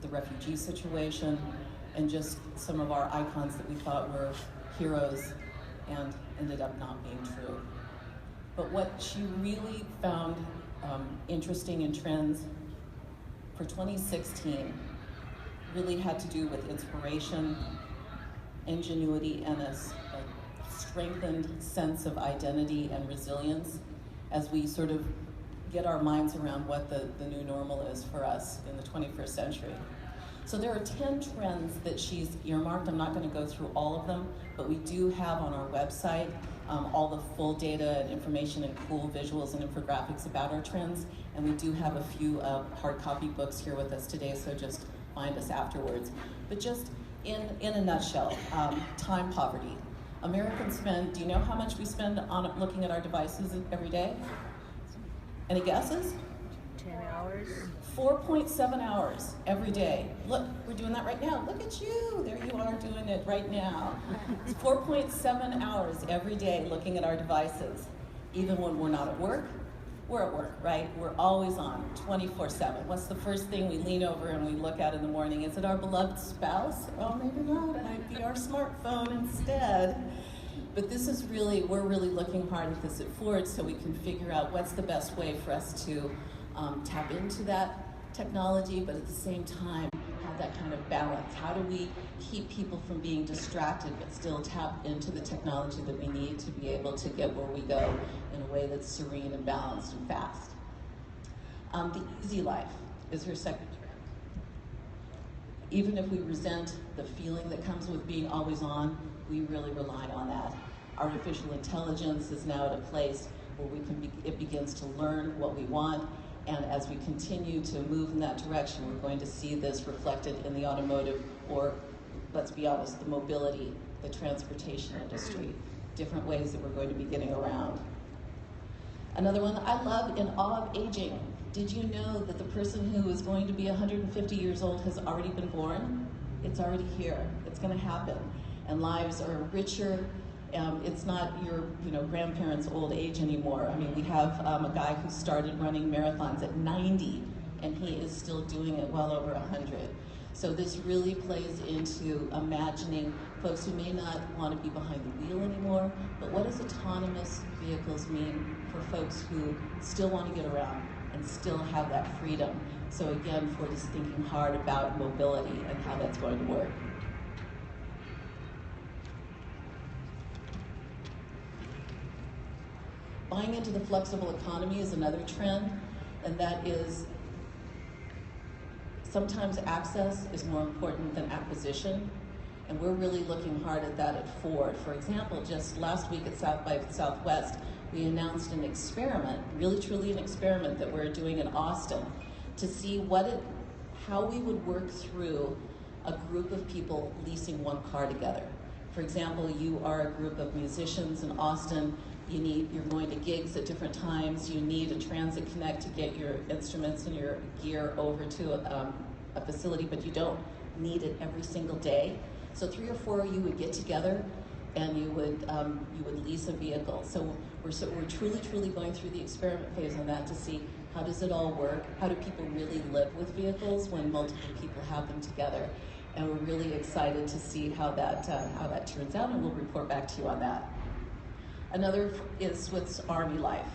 the refugee situation, and just some of our icons that we thought were heroes and ended up not being true. But what she really found interesting in trends for 2016 really had to do with inspiration, ingenuity, and a strengthened sense of identity and resilience as we sort of get our minds around what the new normal is for us in the 21st century. So there are 10 trends that she's earmarked. I'm not going to go through all of them, but we do have on our website all the full data and information and cool visuals and infographics about our trends. And we do have a few hard copy books here with us today, so just find us afterwards. But just in a nutshell, time poverty. Americans spend, do you know how much we spend on looking at our devices every day? Any guesses? 10 hours. 4.7 hours every day. Look, we're doing that right now. Look at you. There you are doing it right now. It's 4.7 hours every day looking at our devices. Even when we're not at work, we're at work, right? We're always on 24/7. What's the first thing we lean over and we look at in the morning? Is it our beloved spouse? Oh, maybe not. It might be our smartphone instead. But this is really, we're really looking hard at this at Ford so we can figure out what's the best way for us to tap into that technology, but at the same time have that kind of balance. How do we keep people from being distracted but still tap into the technology that we need to be able to get where we go in a way that's serene and balanced and fast? The easy life is her second trend. Even if we resent the feeling that comes with being always on, we really rely on that. Artificial intelligence is now at a place where it begins to learn what we want, and as we continue to move in that direction, we're going to see this reflected in the automotive, or let's be honest, the mobility, the transportation industry, different ways that we're going to be getting around. Another one that I love, in awe of aging. Did you know that the person who is going to be 150 years old has already been born? It's already here. It's going to happen. And lives are richer. It's not your grandparents' old age anymore. I mean, we have a guy who started running marathons at 90, and he is still doing it well over 100. So this really plays into imagining folks who may not want to be behind the wheel anymore, but what does autonomous vehicles mean for folks who still want to get around and still have that freedom? So again, Ford is thinking hard about mobility and how that's going to work. Buying into the flexible economy is another trend, and that is sometimes access is more important than acquisition, and we're really looking hard at that at Ford. For example, just last week at South by Southwest, we announced an experiment, really truly an experiment that we're doing in Austin to see how we would work through a group of people leasing one car together. For example, you are a group of musicians in Austin. You're going to gigs at different times. You need a transit connect to get your instruments and your gear over to a facility, but you don't need it every single day. So 3 or 4 of you would get together and you would lease a vehicle. So we're truly going through the experiment phase on that to see how does it all work? How do people really live with vehicles when multiple people have them together? And we're really excited to see how that turns out, and we'll report back to you on that. Another is with Army life.